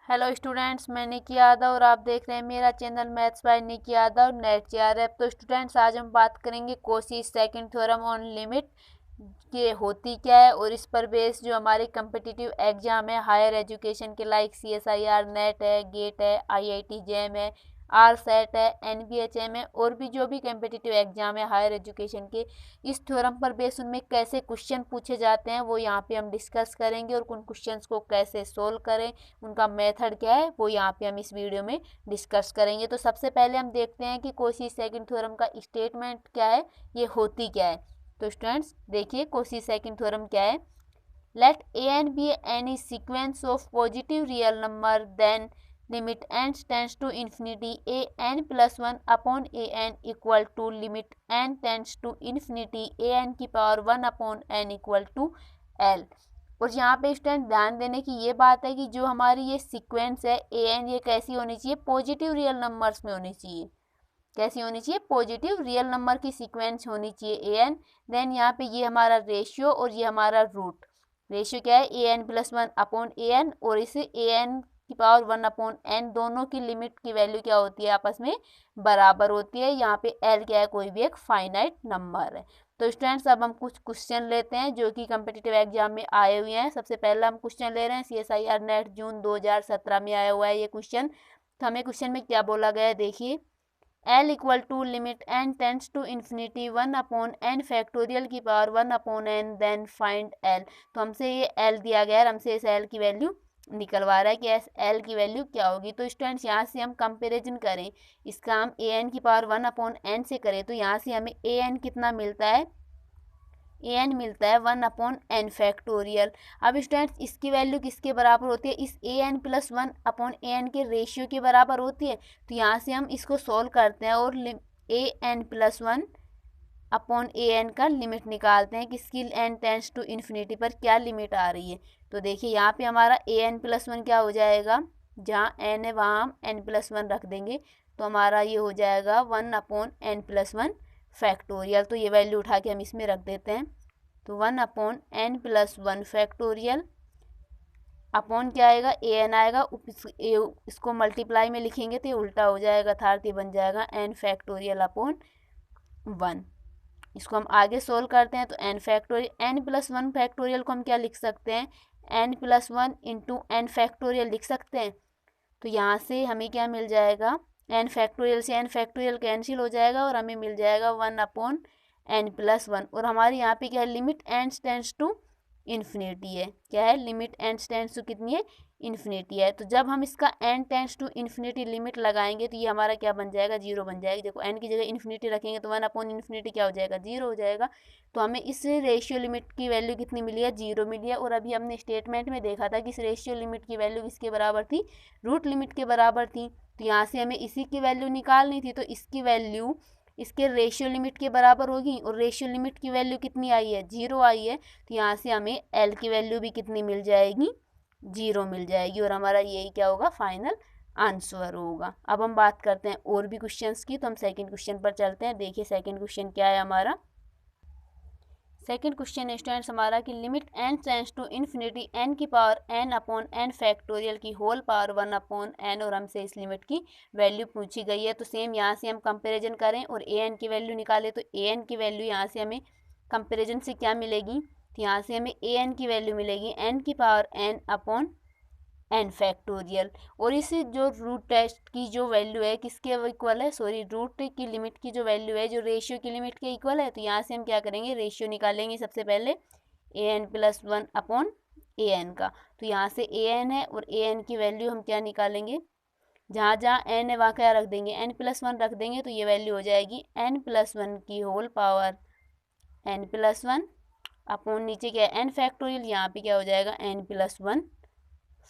Hello students, मैं निकी यादव और आप देख रहे हैं मेरा channel maths by Nikki Yadav NET JRF. तो स्टूडेंट्स, आज हम बात करेंगे Cauchy second theorem on limit ये होती क्या है और इस पर बेस जो हमारे कम्पिटिटिव एग्जाम है हायर एजुकेशन के लाइक CSIR नेट है, गेट है, IIT जेम है, RSET है, NBHM है और भी जो भी कम्पिटिटिव एग्जाम है हायर एजुकेशन के, इस थ्योरम पर बेस उनमें कैसे क्वेश्चन पूछे जाते हैं वो यहाँ पे हम डिस्कस करेंगे और उन क्वेश्चंस को कैसे सोल्व करें, उनका मेथड क्या है वो यहाँ पे हम इस वीडियो में डिस्कस करेंगे। तो सबसे पहले हम देखते हैं कि कोशी सेकंड थ्योरम का स्टेटमेंट क्या है, ये होती क्या है। तो स्टूडेंट्स देखिए, कोशी सेकंड थ्योरम क्या है। Let an be any sequence of positive real number then limit n tends to infinity an plus 1 upon an equal to limit n tends to infinity an की power 1 upon n equal to l। और यहाँ पे student ध्यान देने की ये बात है कि जो हमारी ये सीक्वेंस है an, ये कैसी होनी चाहिए, पॉजिटिव रियल नंबर्स में होनी चाहिए। कैसी होनी चाहिए, पॉजिटिव रियल नंबर की सीक्वेंस होनी चाहिए an। देन यहाँ पे ये हमारा रेशियो और ये हमारा रूट। रेशियो क्या है, an प्लस 1 अपॉन an और इसे an की पावर 1 अपॉन n दोनों की लिमिट की वैल्यू क्या होती है, आपस में बराबर होती है। यहाँ पे l क्या है, कोई भी एक फाइनाइट नंबर है। तो स्टूडेंट्स, अब हम कुछ क्वेश्चन लेते हैं जो कि कम्पिटिटिव एग्जाम में आए हुए हैं। सबसे पहला हम क्वेश्चन ले रहे हैं CSIR नेट जून 2017 में आया हुआ है ये क्वेश्चन। तो हमें क्वेश्चन में क्या बोला गया है, देखिए, L equal to limit n tends to infinity 1 upon n factorial की power 1 upon n then find L। तो हमसे ये L दिया गया है, हमसे इस L की वैल्यू निकलवा रहा है कि L की वैल्यू क्या होगी। तो स्टूडेंट्स, यहाँ से हम कंपेरिजन करें, इसका हम an की पावर 1 अपॉन n से करें तो यहाँ से हमें an कितना मिलता है, an मिलता है 1 अपॉन n फैक्टोरियल। अब स्टूडेंट्स, इसकी वैल्यू किसके बराबर होती है, इस an प्लस 1 अपॉन an के रेशियो के बराबर होती है। तो यहाँ से हम इसको सॉल्व करते हैं और an प्लस 1 अपॉन an का लिमिट निकालते हैं, किसकी, n टेंड्स टू इन्फिनिटी पर क्या लिमिट आ रही है। तो देखिए, यहाँ पे हमारा an प्लस 1 क्या हो जाएगा, जहाँ n है वहाँ हम n प्लस 1 रख देंगे तो हमारा ये हो जाएगा 1 अपॉन n प्लस 1 फैक्टोरियल। तो ये वैल्यू उठा के हम इसमें रख देते हैं। तो 1 upon n plus 1 factorial upon क्या आएगा, an आएगा, इसको मल्टीप्लाई में लिखेंगे तो ये उल्टा हो जाएगा, अर्थात ये बन जाएगा n फैक्टोरियल अपॉन 1। इसको हम आगे सोल्व करते हैं तो n factorial, n plus 1 factorial को हम क्या लिख सकते हैं, n plus 1 into n factorial लिख सकते हैं। तो यहाँ से हमें क्या मिल जाएगा, n फैक्टोरियल से n फैक्टोरियल कैंसिल हो जाएगा और हमें मिल जाएगा 1 अपॉन n प्लस 1। और हमारे यहाँ पे क्या है, limit n tends to infinity है, क्या है, लिमिट n टेंड्स टू कितनी है, इन्फिनिटी है। तो जब हम इसका n tends to infinity limit लगाएंगे तो ये हमारा क्या बन जाएगा, जीरो बन जाएगा। देखो, n की जगह इन्फिनिटी रखेंगे तो 1 अपॉन इन्फिनिटी क्या हो जाएगा, जीरो हो जाएगा। तो हमें इस रेशियो लिमिट की वैल्यू कितनी मिली है, जीरो मिली है। और अभी हमने स्टेटमेंट में देखा था कि इस रेशियो लिमिट की वैल्यू किसके बराबर थी, रूट लिमिट के बराबर थी। तो यहाँ से हमें इसी की वैल्यू निकालनी थी, तो इसकी वैल्यू इसके रेशियो लिमिट के बराबर होगी और रेशियो लिमिट की वैल्यू कितनी आई है, जीरो आई है। तो यहाँ से हमें L की वैल्यू भी कितनी मिल जाएगी, जीरो मिल जाएगी और हमारा यही क्या होगा, फाइनल आंसर होगा। अब हम बात करते हैं और भी क्वेश्चंस की। तो हम सेकंड क्वेश्चन पर चलते हैं। देखिए, सेकंड क्वेश्चन क्या है हमारा। सेकंड क्वेश्चन स्टूडेंट्स हमारा कि limit n tends to infinity n की power n upon n factorial की होल पावर 1 अपॉन n और हमसे इस लिमिट की वैल्यू पूछी गई है। तो सेम यहाँ से हम कंपैरिजन करें और an की वैल्यू निकालें तो an की वैल्यू यहाँ से हमें कंपैरिजन से क्या मिलेगी, तो यहाँ से हमें an की वैल्यू मिलेगी n की power n upon n factorial. और इस जो रूट टेस्ट की जो वैल्यू है किसके इक्वल है, सॉरी, रूट की लिमिट की जो वैल्यू है जो रेशियो की लिमिट के इक्वल है। तो यहाँ से हम क्या करेंगे, रेशियो निकालेंगे सबसे पहले an प्लस 1 अपॉन an का। तो यहाँ से an है और an की वैल्यू हम क्या निकालेंगे, जहाँ जहाँ n है वहाँ क्या रख देंगे, n प्लस 1 रख देंगे। तो ये वैल्यू हो जाएगी n प्लस 1 की whole power n plus 1 upon नीचे क्या है n फैक्टोरियल, यहाँ पे क्या हो जाएगा n प्लस 1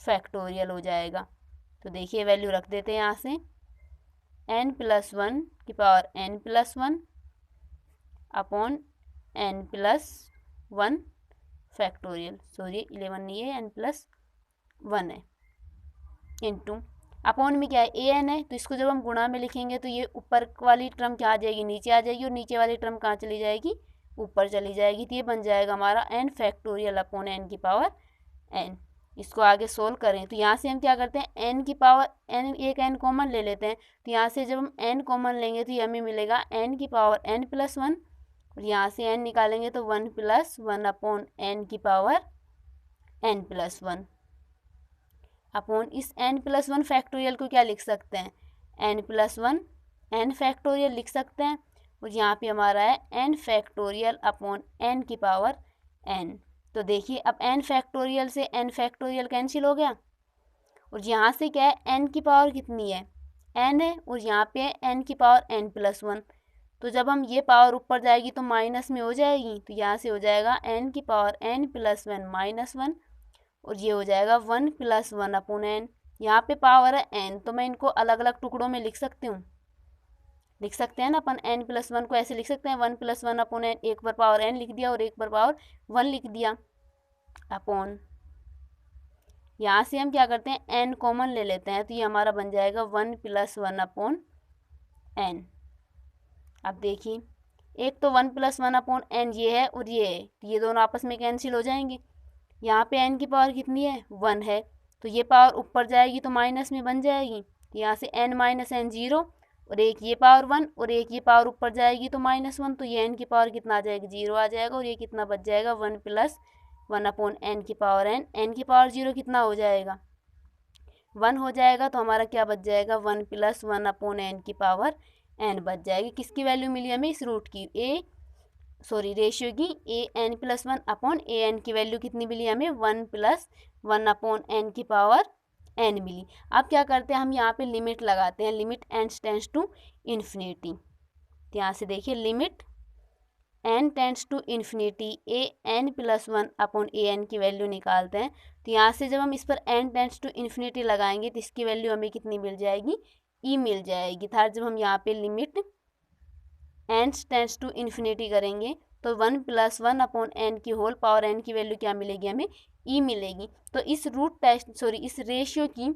फैक्टोरियल हो जाएगा। तो देखिए वैल्यू रख देते हैं यहाँ से, n प्लस 1 की power n plus 1 upon n plus 1 factorial, sorry 11 नहीं है, n प्लस 1 है, इंटू अपॉन में क्या है an है। तो इसको जब हम गुणा में लिखेंगे तो ये ऊपर वाली टर्म क्या आ जाएगी, नीचे आ जाएगी और नीचे वाली टर्म कहाँ चली जाएगी, ऊपर चली जाएगी। तो ये बन जाएगा हमारा n फैक्टोरियल अपॉन n की पावर n। इसको आगे सोल्व करें तो यहाँ से हम क्या करते हैं, n की पावर n, एक n कॉमन ले लेते हैं। तो यहाँ से जब हम n कॉमन लेंगे तो ये हमें मिलेगा n की पावर n+1, और यहाँ से n निकालेंगे तो 1+1 अपॉन n की पावर n+1 अपॉन इस n+1 फैक्टोरियल को क्या लिख सकते हैं, n+1 n फैक्टोरियल लिख सकते हैं। और यहाँ पे हमारा है n फैक्टोरियल अपॉन n की पावर n। तो देखिए अब n फैक्टोरियल से n फैक्टोरियल कैंसिल हो गया, और यहाँ से क्या है, n की पावर कितनी है, n है, और यहाँ पे है n की पावर n+1। तो जब हम ये पावर ऊपर जाएगी तो माइनस में हो जाएगी, तो यहाँ से हो जाएगा n की पावर n+1 -1, और ये हो जाएगा 1+1 अपॉन n। यहाँ पे पावर है n, तो मैं इनको अलग अलग टुकड़ों में लिख सकती हूँ, लिख सकते हैं ना अपन। n+1 को ऐसे लिख सकते हैं 1+1 अपॉन n, एक पर पावर n लिख दिया और एक पर पावर 1 लिख दिया अपॉन, यहाँ से हम क्या करते हैं n कॉमन ले लेते हैं, तो ये हमारा बन जाएगा 1+1 अपॉन n। अब देखिए एक तो 1+1 अपॉन n ये है और ये है, तो ये दोनों आपस में कैंसिल हो जाएंगे। यहाँ पे n की पावर कितनी है, 1 है, तो ये पावर ऊपर जाएगी तो माइनस में बन जाएगी, तो यहाँ से n - n 0, और एक ये पावर 1 और एक ये पावर ऊपर जाएगी तो -1, तो ये n की पावर कितना आ जाएगा, 0 आ जाएगा, और ये कितना बच जाएगा 1+1 अपॉन n की पावर n। n की पावर 0 कितना हो जाएगा, 1 हो जाएगा, तो हमारा क्या बच जाएगा 1+1 अपॉन n की पावर n बच जाएगी। किसकी वैल्यू मिली हमें, इस रूट की, रेशियो की, an+1 अपॉन an की वैल्यू कितनी मिली हमें, 1+1 अपॉन n की पावर n मिली। अब क्या करते हैं हम यहाँ पे लिमिट लगाते हैं, limit n tends to infinity. तो यहाँ से देखिए limit n tends to infinity an+1 upon an की वैल्यू निकालते हैं। तो यहाँ से जब हम इस पर n टेंड्स टू इन्फिनिटी लगाएंगे तो इसकी वैल्यू हमें कितनी मिल जाएगी, e मिल जाएगी। था जब हम यहाँ पे limit n tends to infinity करेंगे तो 1+1 अपॉन n की होल पावर n की वैल्यू क्या मिलेगी हमें, e मिलेगी। तो इस इस रेशियो की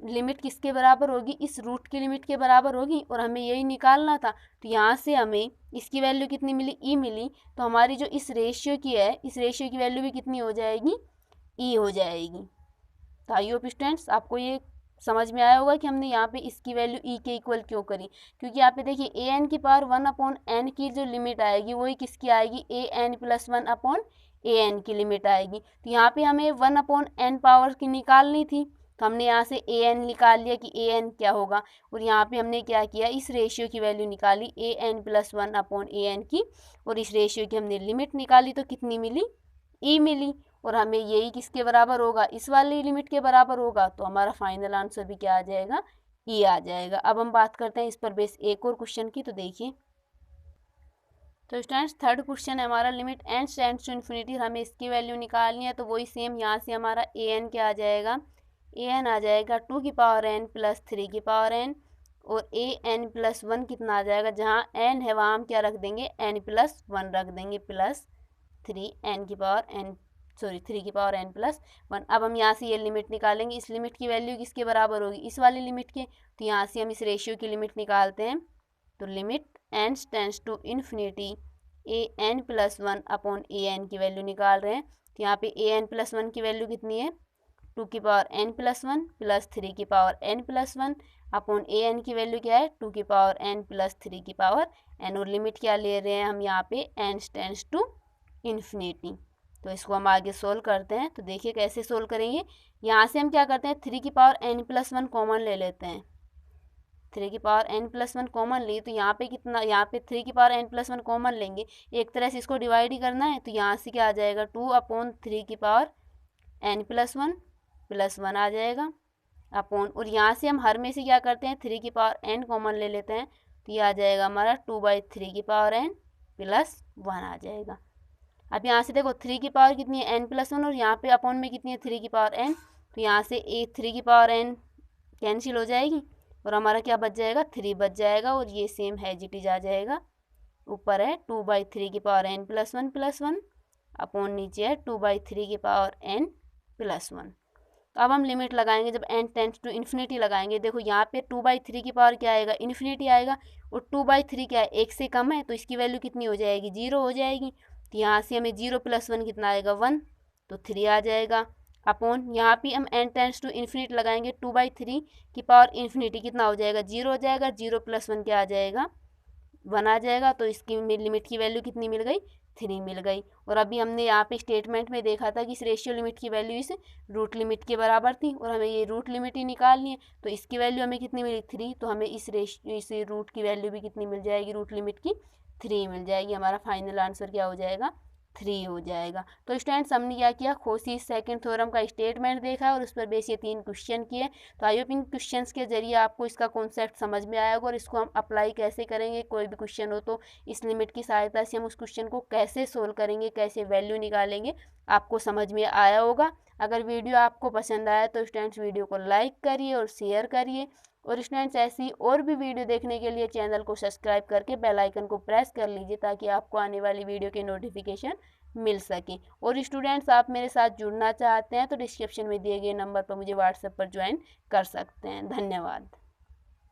लिमिट किसके बराबर होगी, इस रूट की लिमिट के बराबर होगी, और हमें यही निकालना था। तो यहाँ से हमें इसकी वैल्यू कितनी मिली, e मिली, तो हमारी जो इस रेशियो की है, इस रेशियो की वैल्यू भी कितनी हो जाएगी, e हो जाएगी। तो आई होप स्टूडेंट्स आपको ये समझ में आया होगा कि हमने यहाँ पे इसकी वैल्यू e के इक्वल क्यों करी, क्योंकि यहाँ पे देखिए an की पावर 1 अपॉन n की जो लिमिट आएगी वही किसकी आएगी, an+1 अपॉन an की लिमिट आएगी। तो यहाँ पे हमें 1 अपॉन n पावर की निकालनी थी, तो हमने यहाँ से an निकाल लिया कि an क्या होगा, और यहाँ पे हमने क्या किया, इस रेशियो की वैल्यू निकाली an+1 अपॉन an की, और इस रेशियो की हमने लिमिट निकाली तो कितनी मिली, e मिली, और हमें यही किसके बराबर होगा, इस वाली लिमिट के बराबर होगा, तो हमारा फाइनल आंसर भी क्या आ जाएगा, ई आ जाएगा। अब हम बात करते हैं इस पर बेस एक और क्वेश्चन की। तो देखिए, तो स्टूडेंट्स थर्ड क्वेश्चन है हमारा, limit n tends to infinity, हमें इसकी वैल्यू निकालनी है। तो वही सेम यहाँ से हमारा an क्या आ जाएगा, an आ जाएगा 2 की पावर n प्लस 3 की पावर n, और an+1 कितना आ जाएगा, जहाँ n है वहाँ हम क्या रख देंगे, n+1 रख देंगे, प्लस 3 n की पावर n 3 की पावर n+1। अब हम यहाँ से ये लिमिट निकालेंगे, इस लिमिट की वैल्यू किसके बराबर होगी, इस वाली लिमिट के। तो यहाँ से हम इस रेशियो की लिमिट निकालते हैं, तो limit n tends to infinity an+1 upon an की वैल्यू निकाल रहे हैं। तो यहाँ पे an+1 की वैल्यू कितनी है, 2 की पावर n+1 प्लस 3 की पावर n+1 अपॉन an की वैल्यू क्या है, 2 की पावर n प्लस 3 की पावर n, और लिमिट क्या ले रहे हैं हम यहाँ पे, n टेंड्स टू इन्फिनिटी। तो इसको हम आगे सोल्व करते हैं। तो देखिए कैसे सोल्व करेंगे, यहाँ से हम क्या करते हैं, 3 की पावर n+1 कॉमन ले लेते हैं। 3 की पावर n+1 कॉमन ली, तो यहाँ पे कितना, यहाँ पे 3 की पावर n+1 कॉमन लेंगे, एक तरह से इसको डिवाइड ही करना है। तो यहाँ से क्या आ जाएगा, 2 अपॉन 3 की पावर n+1 प्लस 1 आ जाएगा अपॉन, और यहाँ से हम हर में से क्या करते हैं, 3 की पावर n कॉमन ले लेते हैं। तो ये आ जाएगा हमारा 2/3 की पावर n प्लस 1 आ जाएगा। अब यहाँ से देखो 3 की पावर कितनी है, n+1, और यहाँ पे अपॉन में कितनी है, 3 की पावर n। तो यहाँ से 3 की पावर n कैंसिल हो जाएगी, और हमारा क्या बच जाएगा, 3 बच जाएगा, और ये सेम है जी टीज आ जाएगा। ऊपर है 2/3 की पावर n+1 प्लस 1 अपॉन, नीचे है 2/3 की पावर n प्लस 1। तो अब हम लिमिट लगाएंगे, जब n टेंड्स टू इन्फिनिटी लगाएंगे, देखो यहाँ पे 2/3 की पावर क्या आएगा, इन्फिनिटी आएगा, और 2/3 क्या है, 1 से कम है, तो इसकी वैल्यू कितनी हो जाएगी, 0 हो जाएगी। तो यहाँ से हमें 0 + 1 कितना आएगा, 1, तो 3 आ जाएगा। अपॉन यहाँ पे हम n टेंड्स टू इन्फिनिटी लगाएंगे 2/3 की पावर इन्फिनिटी कितना हो जाएगा, 0 हो जाएगा। 0 + 1 क्या आ जाएगा, 1 आ जाएगा। तो इसकी लिमिट की वैल्यू कितनी मिल गई, 3 मिल गई। और अभी हमने यहाँ पे स्टेटमेंट में देखा था कि इस रेशियो लिमिट की वैल्यू इस रूट लिमिट के बराबर थी और हमें ये रूट लिमिट ही निकालनी है। तो इसकी वैल्यू हमें कितनी मिली, 3। तो हमें इस रूट की वैल्यू भी कितनी मिल जाएगी, रूट लिमिट की 3 मिल जाएगी। हमारा फाइनल आंसर क्या हो जाएगा, 3 हो जाएगा। तो स्टूडेंट्स हमने क्या किया, कोशी सेकंड थ्योरम का स्टेटमेंट देखा और उस पर बेस ये 3 क्वेश्चन किए। तो आई होप इन क्वेश्चंस के जरिए आपको इसका कॉन्सेप्ट समझ में आया होगा और इसको हम अप्लाई कैसे करेंगे। कोई भी क्वेश्चन हो तो इस लिमिट की सहायता से हम उस क्वेश्चन को कैसे सोल्व करेंगे, कैसे वैल्यू निकालेंगे, आपको समझ में आया होगा। अगर वीडियो आपको पसंद आया तो स्टूडेंट्स वीडियो को लाइक करिए और शेयर करिए। और स्टूडेंट्स ऐसी और भी वीडियो देखने के लिए चैनल को सब्सक्राइब करके बेल आइकन को प्रेस कर लीजिए ताकि आपको आने वाली वीडियो के नोटिफिकेशन मिल सके। और स्टूडेंट्स आप मेरे साथ जुड़ना चाहते हैं तो डिस्क्रिप्शन में दिए गए नंबर पर मुझे व्हाट्सएप पर ज्वाइन कर सकते हैं। धन्यवाद।